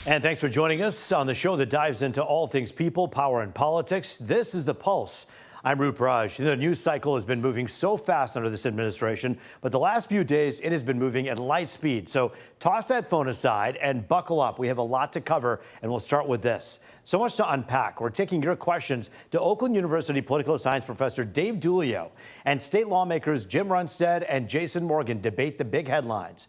And thanks for joining us on the show that dives into all things people, power, and politics. This is The Pulse. I'm Roop Raj. The news cycle has been moving so fast under this administration, but the last few days it has been moving at light speed. So toss that phone aside and buckle up. We have a lot to cover, and we'll start with this. So much to unpack. We're taking your questions to Oakland University political science professor Dave Dulio, and state lawmakers Jim Runstead and Jason Morgan debate the big headlines.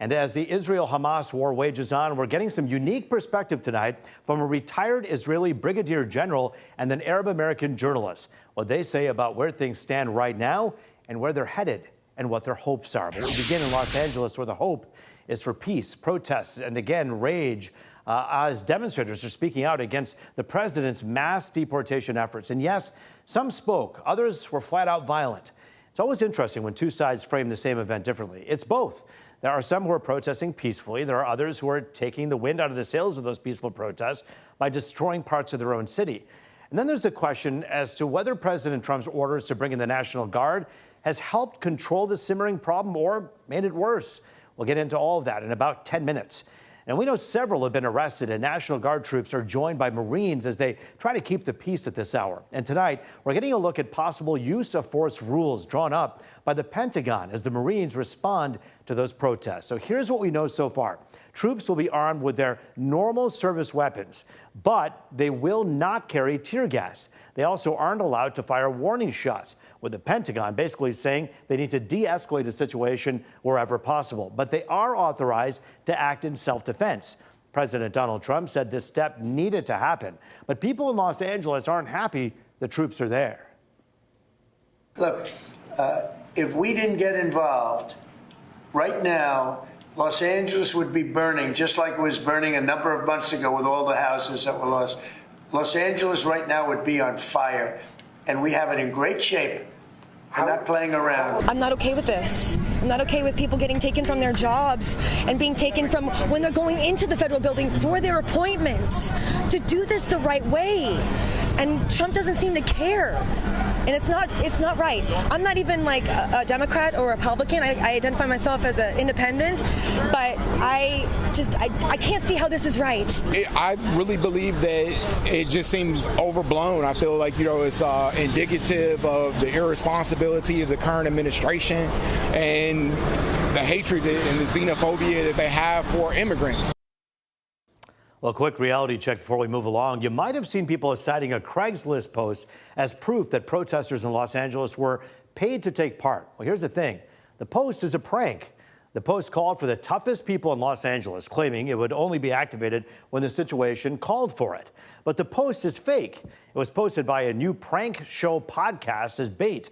And as the Israel-Hamas war wages on, we're getting some unique perspective tonight from a retired Israeli brigadier general and an Arab-American journalist. What they say about where things stand right now and where they're headed and what their hopes are. But we begin in Los Angeles, where the hope is for peace, protests, and again, rage as demonstrators are speaking out against the president's mass deportation efforts. And yes, some spoke. Others were flat out violent. It's always interesting when two sides frame the same event differently. It's both. There are some who are protesting peacefully. There are others who are taking the wind out of the sails of those peaceful protests by destroying parts of their own city. And then there's the question as to whether President Trump's orders to bring in the National Guard has helped control the simmering problem or made it worse. We'll get into all of that in about 10 minutes. And we know several have been arrested, and National Guard troops are joined by Marines as they try to keep the peace at this hour. And tonight, we're getting a look at possible use of force rules drawn up by the Pentagon as the Marines respond to those protests. So here's what we know so far. Troops will be armed with their normal service weapons, but they will not carry tear gas. They also aren't allowed to fire warning shots, with the Pentagon basically saying they need to de-escalate a situation wherever possible. But they are authorized to act in self-defense. President Donald Trump said this step needed to happen. But people in Los Angeles aren't happy the troops are there. Look, if we didn't get involved, right now, Los Angeles would be burning, just like it was burning a number of months ago with all the houses that were lost. Los Angeles right now would be on fire, and we have it in great shape. I'm not playing around. I'm not okay with this. I'm not okay with people getting taken from their jobs and being taken from when they're going into the federal building for their appointments to do this the right way. And Trump doesn't seem to care. And it's not right. I'm not even like a Democrat or a Republican. I identify myself as an independent, but I can't see how this is right. I really believe that it just seems overblown. I feel like, it's indicative of the irresponsibility of the current administration and the hatred and the xenophobia that they have for immigrants. Well, quick reality check before we move along. You might have seen people citing a Craigslist post as proof that protesters in Los Angeles were paid to take part. Well, here's the thing. The post is a prank. The post called for the toughest people in Los Angeles, claiming it would only be activated when the situation called for it. But the post is fake. It was posted by a new prank show podcast as bait.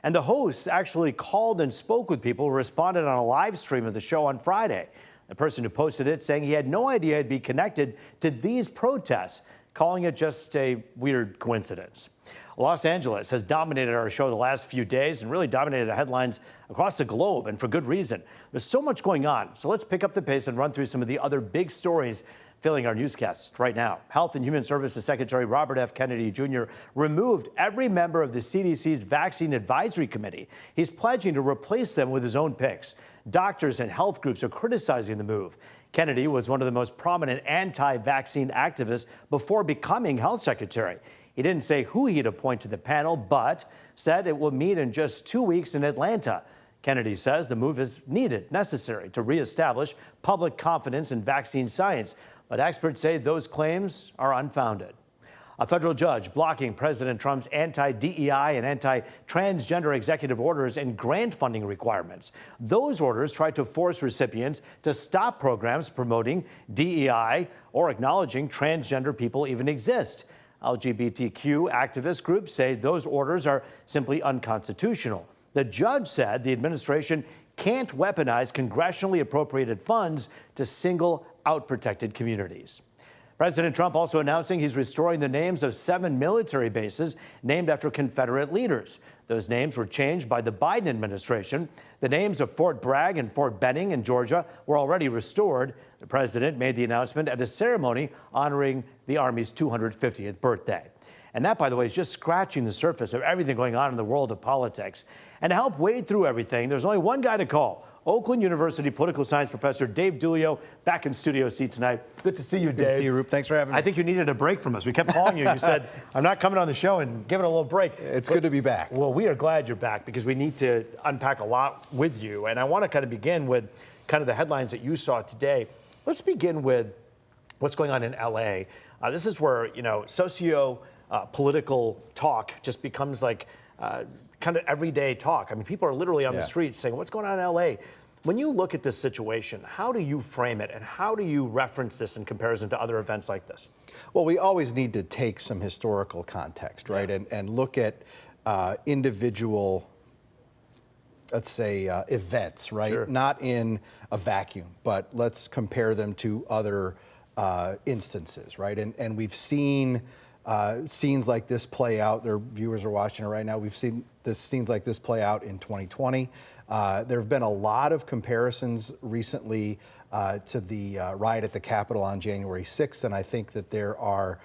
And the host actually called and spoke with people who responded on a live stream of the show on Friday. The person who posted it saying he had no idea it'd be connected to these protests, calling it just a weird coincidence. Los Angeles has dominated our show the last few days and really dominated the headlines across the globe, and for good reason. There's so much going on, so let's pick up the pace and run through some of the other big stories filling our newscasts right now. Health and Human Services Secretary Robert F. Kennedy Jr. removed every member of the CDC's Vaccine Advisory Committee. He's pledging to replace them with his own picks. Doctors and health groups are criticizing the move. Kennedy was one of the most prominent anti-vaccine activists before becoming health secretary. He didn't say who he'd appoint to the panel, but said it will meet in just 2 weeks in Atlanta. Kennedy says the move is necessary to reestablish public confidence in vaccine science. But experts say those claims are unfounded. A federal judge blocking President Trump's anti-DEI and anti-transgender executive orders and grant funding requirements. Those orders try to force recipients to stop programs promoting DEI or acknowledging transgender people even exist. LGBTQ activist groups say those orders are simply unconstitutional. The judge said the administration can't weaponize congressionally appropriated funds to single out protected communities. President Trump also announcing he's restoring the names of 7 military bases named after Confederate leaders. Those names were changed by the Biden administration. The names of Fort Bragg and Fort Benning in Georgia were already restored. The president made the announcement at a ceremony honoring the Army's 250th birthday. And that, by the way, is just scratching the surface of everything going on in the world of politics. And to help wade through everything, there's only one guy to call. Oakland University political science professor Dave Dulio, back in studio C tonight. Good to see you, Dave. Good to see you, Roop. Thanks for having me. I think you needed a break from us. We kept calling you. You said, I'm not coming on the show, and give it a little break. It's good to be back. Well, we are glad you're back because we need to unpack a lot with you. And I want to kind of begin with kind of the headlines that you saw today. Let's begin with what's going on in L.A. This is where, political talk just becomes like kind of everyday talk. I mean, people are literally on the streets saying, what's going on in LA? When you look at this situation, how do you frame it and how do you reference this in comparison to other events like this? Well, we always need to take some historical context, right? And look at individual, let's say, events, right? Sure. Not in a vacuum, but let's compare them to other instances, right? And we've seen scenes like this play out. Their viewers are watching it right now. We've seen scenes like this play out in 2020. There have been a lot of comparisons recently to the riot at the Capitol on January 6th, and I think that there are.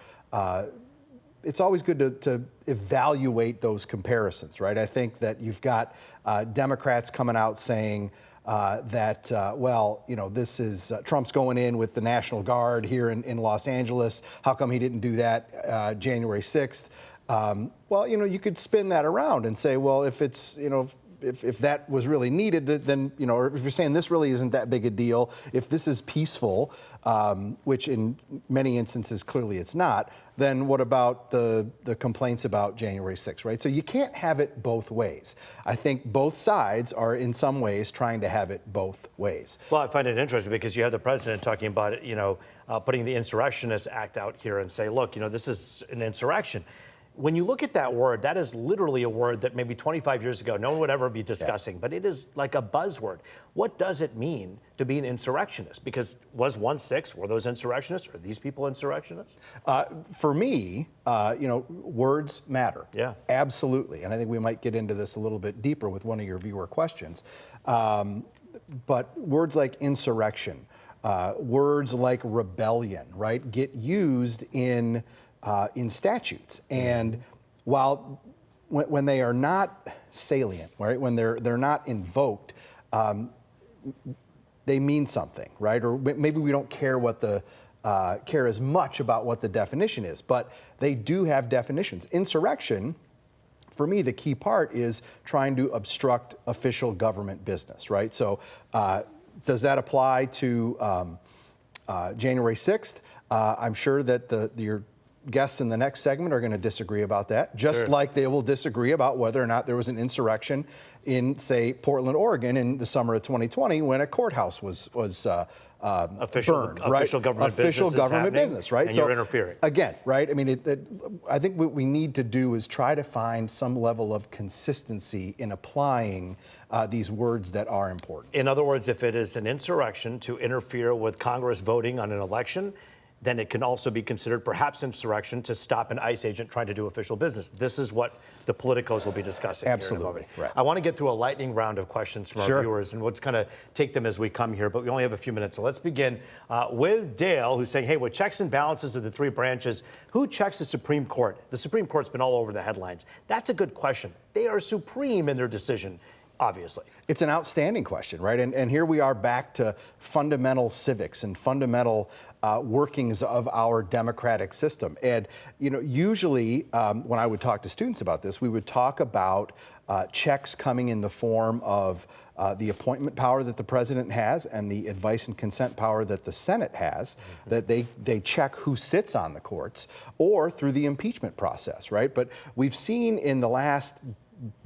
It's always good to evaluate those comparisons, right? I think that you've got Democrats coming out saying that, this is Trump's going in with the National Guard here in Los Angeles. How come he didn't do that January 6th? You could spin that around and say, well, if it's, if that was really needed, then, or if you're saying this really isn't that big a deal, if this is peaceful, which in many instances clearly it's not, then what about the complaints about January 6th, right? So you can't have it both ways. I think both sides are in some ways trying to have it both ways. Well, I find it interesting because you have the president talking about it, putting the Insurrectionist Act out here and say, look, this is an insurrection. When you look at that word, that is literally a word that maybe 25 years ago no one would ever be discussing, but it is like a buzzword. What does it mean to be an insurrectionist? Because was 1-6, were those insurrectionists? Are these people insurrectionists? For me, words matter. Yeah. Absolutely. And I think we might get into this a little bit deeper with one of your viewer questions. But words like insurrection, words like rebellion, right, get used in statutes, and while when they are not salient, right, when they're not invoked, they mean something, right? Or maybe we don't care care as much about what the definition is, but they do have definitions. Insurrection, for me, the key part is trying to obstruct official government business, right? So, does that apply to January 6th? I'm sure that your guests in the next segment are going to disagree about that, just like they will disagree about whether or not there was an insurrection in, say, Portland, Oregon in the summer of 2020 when a courthouse was official, burned, right? Official government official business government business, right? And so you're interfering. Again, right? I mean, I think what we need to do is try to find some level of consistency in applying these words that are important. In other words, if it is an insurrection to interfere with Congress voting on an election, then it can also be considered perhaps insurrection to stop an ICE agent trying to do official business. This is what the politicos will be discussing. Absolutely. Here in a moment. Right. I want to get through a lightning round of questions from our viewers, and we'll just kind of take them as we come here, but we only have a few minutes. So let's begin with Dale, who's saying, hey, with checks and balances of the three branches, who checks the Supreme Court? The Supreme Court's been all over the headlines. That's a good question. They are supreme in their decision, obviously. It's an outstanding question, right? And here we are back to fundamental civics and fundamental workings of our democratic system. And, usually when I would talk to students about this, we would talk about checks coming in the form of the appointment power that the president has and the advice and consent power that the Senate has, that they check who sits on the courts, or through the impeachment process, right? But we've seen in the last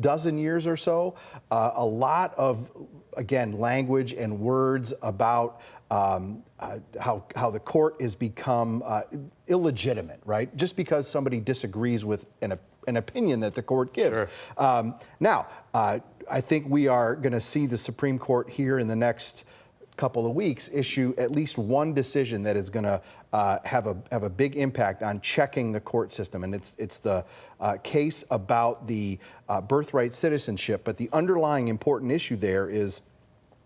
dozen years or so a lot of, again, language and words about how the court has become illegitimate, right? Just because somebody disagrees with an opinion that the court gives. Sure. Now, I think we are going to see the Supreme Court here in the next couple of weeks issue at least one decision that is going to have a big impact on checking the court system, and it's the case about the birthright citizenship. But the underlying important issue there is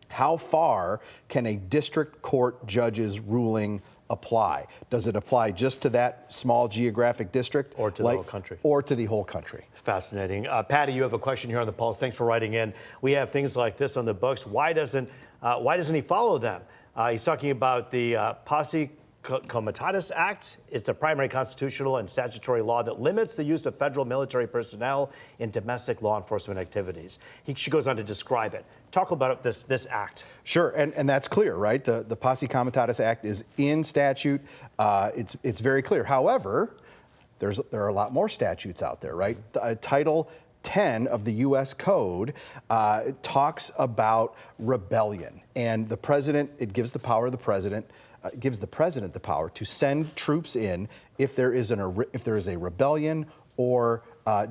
How far can a district court judge's ruling apply? Does it apply just to that small geographic district? Or to the whole country? Or to the whole country. Fascinating. Patty, you have a question here on the Pulse. Thanks for writing in. We have things like this on the books. Why doesn't he follow them? He's talking about the Posse Comitatus Act. It's a primary constitutional and statutory law that limits the use of federal military personnel in domestic law enforcement activities. She goes on to describe it. Talk about this act. Sure, and that's clear, right? The Posse Comitatus Act is in statute. It's very clear. However, there are a lot more statutes out there, right? Title 10 of the U.S. Code talks about rebellion, and the president. It gives the power of the president. Gives the president the power to send troops in if there is a rebellion or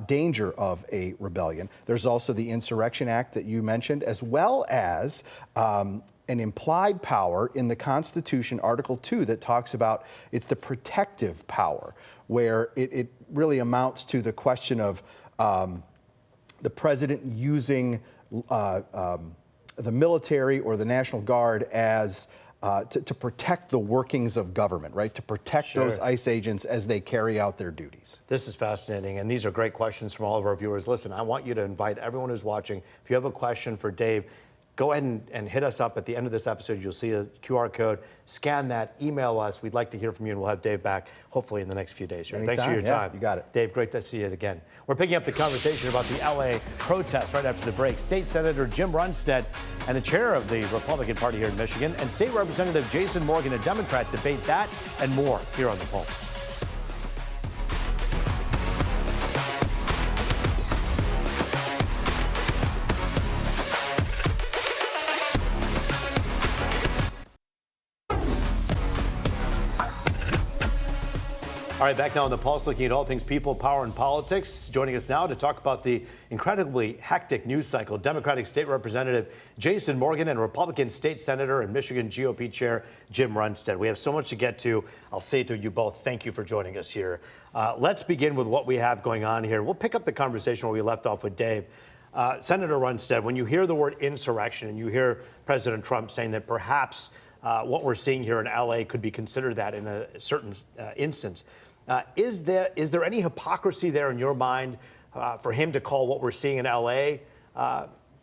danger of a rebellion. There's also the Insurrection Act that you mentioned, as well as an implied power in the Constitution, Article 2, that talks about it's the protective power, where it really amounts to the question of the president using the military or the National Guard as to protect the workings of government, right? To protect those ICE agents as they carry out their duties. This is fascinating, and these are great questions from all of our viewers. Listen, I want you to invite everyone who's watching. If you have a question for Dave, go ahead and hit us up at the end of this episode. You'll see a QR code. Scan that, email us. We'd like to hear from you, and we'll have Dave back hopefully in the next few days. Thanks for your time. You got it. Dave, great to see you again. We're picking up the conversation about the LA protests right after the break. State Senator Jim Runstead and the chair of the Republican Party here in Michigan, and State Representative Jason Morgan, a Democrat, debate that and more here on The Pulse. All right, back now on The Pulse, looking at all things people, power, and politics. Joining us now to talk about the incredibly hectic news cycle, Democratic State Representative Jason Morgan and Republican State Senator and Michigan GOP Chair Jim Runstead. We have so much to get to. I'll say to you both, thank you for joining us here. Let's begin with what we have going on here. We'll pick up the conversation where we left off with Dave. Senator Runstead, when you hear the word insurrection and you hear President Trump saying that perhaps what we're seeing here in LA could be considered that in a certain instance, is there any hypocrisy there in your mind for him to call what we're seeing in LA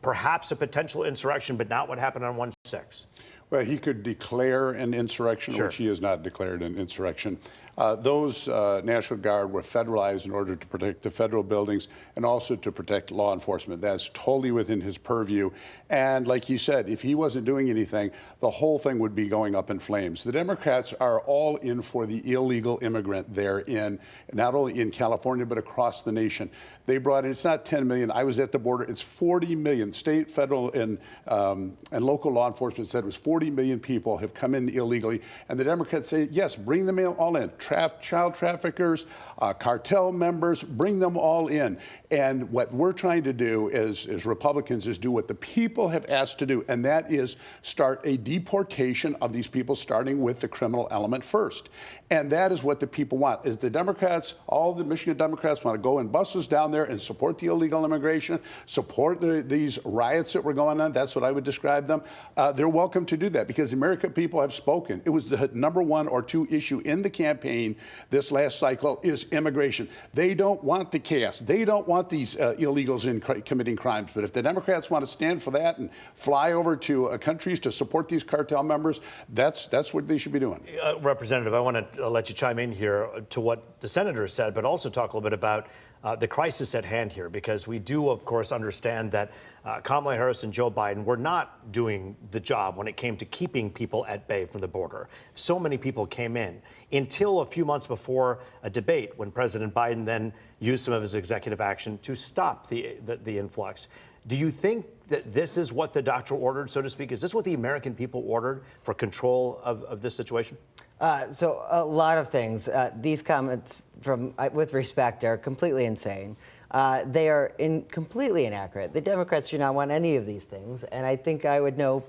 perhaps a potential insurrection, but not what happened on 1/6? Well, he could declare an insurrection, which he has not declared an insurrection. Those National Guard were federalized in order to protect the federal buildings and also to protect law enforcement. That's totally within his purview. And like he said, if he wasn't doing anything, the whole thing would be going up in flames. The Democrats are all in for the illegal immigrant there in, not only in California, but across the nation. They brought in, it's not 10 million. I was at the border. It's 40 million. State, federal, and local law enforcement said it was 40 million people have come in illegally. And the Democrats say, yes, bring them all in. Child traffickers, cartel members, bring them all in. And what we're trying to do as Republicans is do what the people have asked to do, and that is start a deportation of these people, starting with the criminal element first. And that is what the people want. Is the Democrats, all the Michigan Democrats want to go in buses down there and support the illegal immigration, support these riots that were going on. That's what I would describe them. They're welcome to do that because the American people have spoken. It was the #1 or #2 issue in the campaign this last cycle is immigration. They don't want the chaos. They don't want these illegals committing crimes. But if the Democrats want to stand for that and fly over to countries to support these cartel members, that's what they should be doing. Representative, I want to let you chime in here to what the senator said, but also talk a little bit about the crisis at hand here, because we do, of course, understand that Kamala Harris and Joe Biden were not doing the job when it came to keeping people at bay from the border. So many people came in until a few months before a debate when President Biden then used some of his executive action to stop the influx. Do you think that this is what the doctor ordered, so to speak? Is this what the American people ordered for control of this situation? So a lot of things. These comments, with respect, are completely insane. They are completely inaccurate. The Democrats do not want any of these things, and I think I would know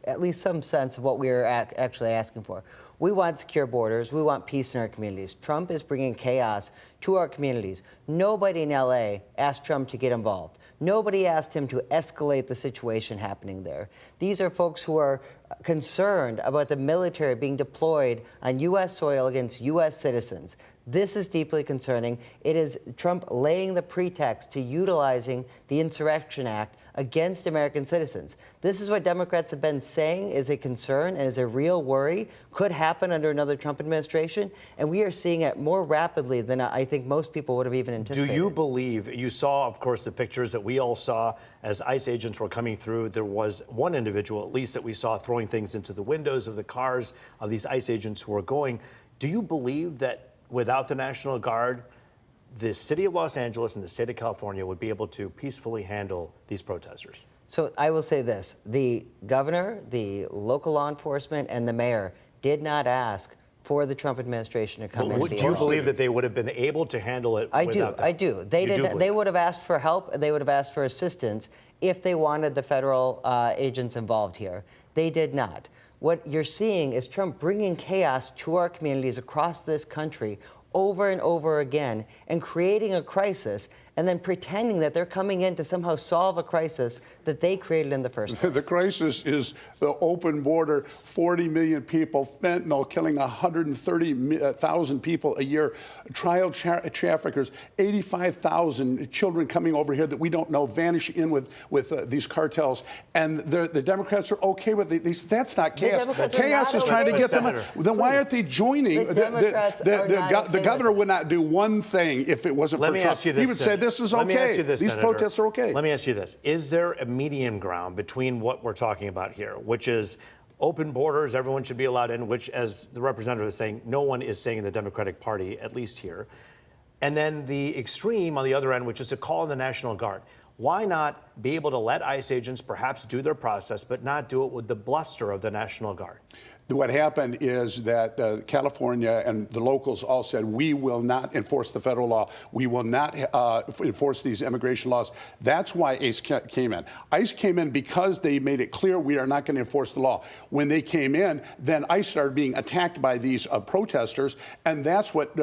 at least some sense of what we're actually asking for. We want secure borders. We want peace in our communities. Trump is bringing chaos to our communities. Nobody in LA asked Trump to get involved. Nobody asked him to escalate the situation happening there. These are folks who are concerned about the military being deployed on U.S. soil against U.S. citizens. This is deeply concerning. It is Trump laying the pretext to utilizing the Insurrection Act against American citizens. This is what Democrats have been saying is a concern and is a real worry, could happen under another Trump administration, and we are seeing it more rapidly than I think most people would have even anticipated. Do you believe, you saw, of course, the pictures that we all saw as ICE agents were coming through. There was one individual, at least, that we saw throwing things into the windows of the cars of these ICE agents who were going. Do you believe that without the National Guard, the city of Los Angeles and the state of California would be able to peacefully handle these protesters? So I will say this, the governor, the local law enforcement, and the mayor did not ask for the Trump administration to come in. Do you believe that they would have been able to handle it without that? I do. They would have asked for help, and they would have asked for assistance if they wanted the federal agents involved here. They did not. What you're seeing is Trump bringing chaos to our communities across this country over and over again and creating a crisis and then pretending that they're coming in to somehow solve a crisis that they created in the first place. The crisis is the open border, 40 million people, fentanyl killing 130,000 people a year, child traffickers, 85,000 children coming over here that we don't know, vanish in with these cartels. And the Democrats are okay with these. That's not chaos. Chaos is trying to get them. Then why aren't they joining? The governor would not do one thing if it wasn't for Trump. He would say, this is okay. These protests are okay. Let me ask you this. Is there a medium ground between what we're talking about here, which is open borders, everyone should be allowed in, which, as the representative is saying, no one is saying in the Democratic Party, at least here, and then the extreme on the other end, which is to call in the National Guard? Why not be able to let ICE agents perhaps do their process, but not do it with the bluster of the National Guard? What happened is that California and the locals all said, we will not enforce the federal law. We will not enforce these immigration laws. That's why ICE came in. ICE came in because they made it clear we are not going to enforce the law. When they came in, then ICE started being attacked by these protesters, and that's what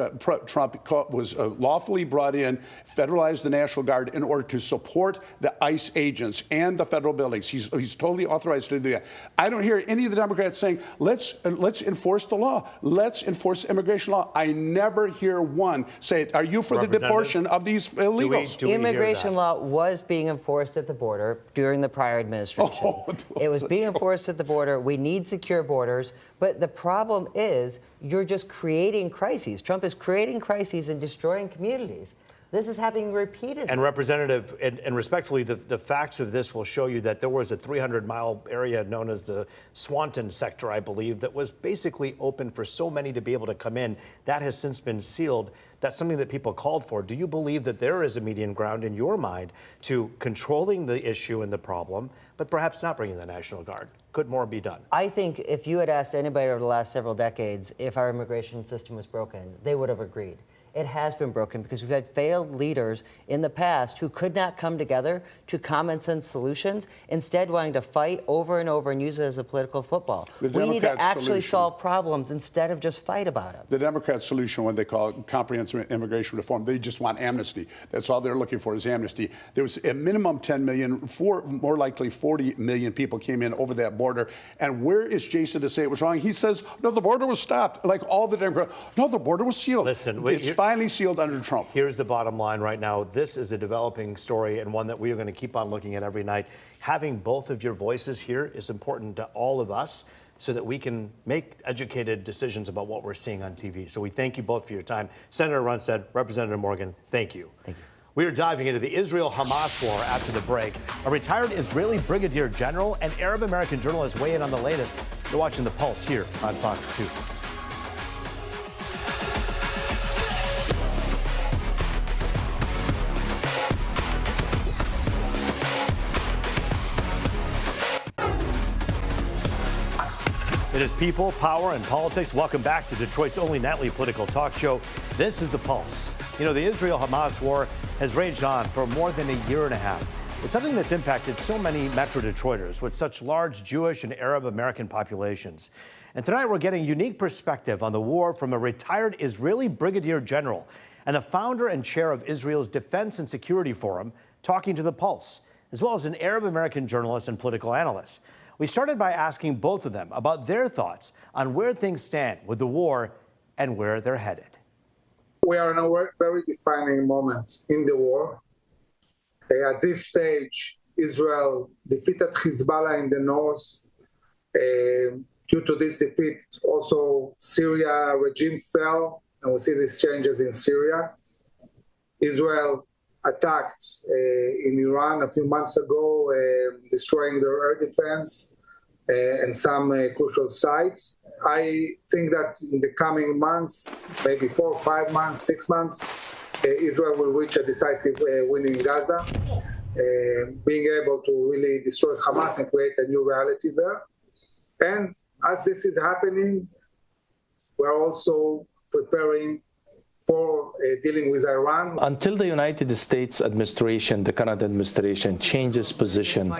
Trump was lawfully brought in, federalized the National Guard in order to support the ICE agents and the federal buildings. He's totally authorized to do that. I don't hear any of the Democrats saying, let's enforce the law. Let's enforce immigration law. I never hear one say, are you for the deportation of these illegals? Immigration law was being enforced at the border during the prior administration. It was being enforced at the border. We need secure borders. But the problem is you're just creating crises. Trump is creating crises and destroying communities. This is happening repeatedly. And Representative, and respectfully, the facts of this will show you that there was a 300-mile area known as the Swanton sector, I believe, that was basically open for so many to be able to come in. That has since been sealed. That's something that people called for. Do you believe that there is a median ground in your mind to controlling the issue and the problem, but perhaps not bringing the National Guard? Could more be done? I think if you had asked anybody over the last several decades if our immigration system was broken, they would have agreed. It has been broken because we've had failed leaders in the past who could not come together to common sense solutions, instead wanting to fight over and over and use it as a political football. We need to actually solve problems instead of just fight about them. The Democrat solution, what they call comprehensive immigration reform, they just want amnesty. That's all they're looking for is amnesty. There was a minimum 10 million, more likely 40 million people came in over that border. And where is Jason to say it was wrong? He says, no, the border was stopped. Like all the Democrats, no, the border was sealed. Listen, it's finally sealed under Trump. Here's the bottom line right now. This is a developing story and one that we are going to keep on looking at every night. Having both of your voices here is important to all of us so that we can make educated decisions about what we're seeing on TV. So we thank you both for your time. Senator Runstead, Representative Morgan, thank you. Thank you. We are diving into the Israel-Hamas war after the break. A retired Israeli brigadier general and Arab-American journalist weigh in on the latest. You're watching The Pulse here on Fox 2. It is people, power, and politics. Welcome back to Detroit's only nightly political talk show. This is The Pulse. You know, the Israel-Hamas war has raged on for more than a year and a half. It's something that's impacted so many Metro Detroiters with such large Jewish and Arab American populations. And tonight we're getting unique perspective on the war from a retired Israeli Brigadier General and the founder and chair of Israel's Defense and Security Forum talking to The Pulse, as well as an Arab American journalist and political analyst. We started by asking both of them about their thoughts on where things stand with the war and where they're headed. We are in a very defining moment in the war. At this stage, Israel defeated Hezbollah in the north. Due to this defeat, also Syria regime fell, and we see these changes in Syria. Israel attacked in Iran a few months ago, destroying their air defense and some crucial sites. I think that in the coming months, maybe 4, 5 months, 6 months, Israel will reach a decisive win in Gaza, being able to really destroy Hamas and create a new reality there. And as this is happening, we're also preparing for dealing with Iran. Until the United States administration, the current administration, changes position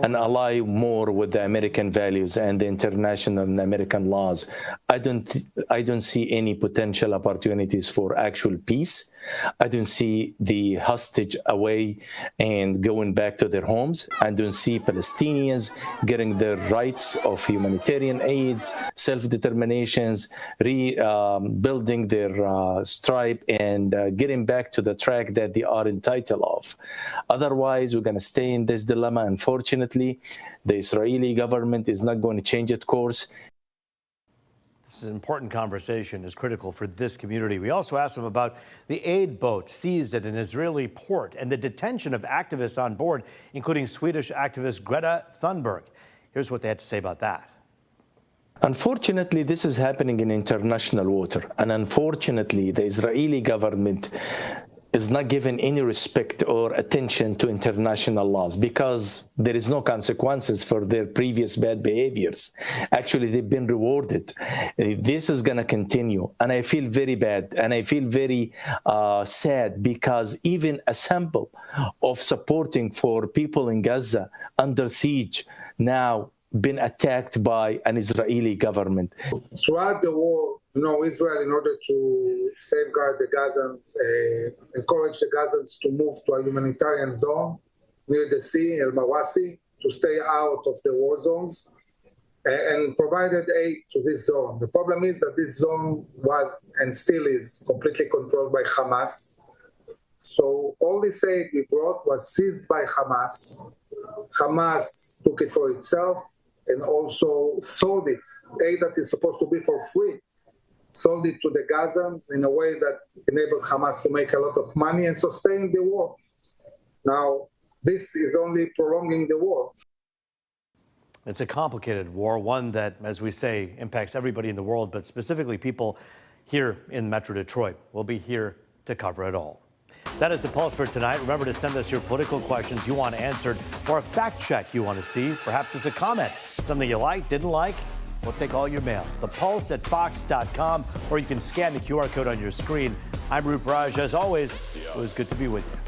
and ally more with the American values and the international and American laws, I don't see any potential opportunities for actual peace. I don't see the hostage away and going back to their homes. I don't see Palestinians getting their rights of humanitarian aids, self-determinations, rebuilding their stripe and getting back to the track that they are entitled of. Otherwise, we're going to stay in this dilemma. Unfortunately, the Israeli government is not going to change its course. This is an important conversation, is critical for this community. We also asked them about the aid boat seized at an Israeli port and the detention of activists on board, including Swedish activist Greta Thunberg. Here's what they had to say about that. Unfortunately, this is happening in international water. And unfortunately, the Israeli government is not given any respect or attention to international laws because there is no consequences for their previous bad behaviors. Actually, they've been rewarded. This is going to continue. And I feel very bad and I feel very sad because even a sample of supporting for people in Gaza under siege now been attacked by an Israeli government. Throughout the war, Israel, in order to safeguard the Gazans, encourage the Gazans to move to a humanitarian zone near the sea, El Mawasi, to stay out of the war zones, and provided aid to this zone. The problem is that this zone was and still is completely controlled by Hamas. So all this aid we brought was seized by Hamas. Hamas took it for itself and also sold it, aid that is supposed to be for free. Sold it to the Gazans in a way that enabled Hamas to make a lot of money and sustain the war. Now, this is only prolonging the war. It's a complicated war, one that, as we say, impacts everybody in the world, but specifically people here in Metro Detroit. We'll be here to cover it all. That is The Pulse for tonight. Remember to send us your political questions you want answered or a fact check you want to see. Perhaps it's a comment, something you liked, didn't like. We'll take all your mail. thepulse@fox.com, or you can scan the QR code on your screen. I'm Rup Raj. As always, it was good to be with you.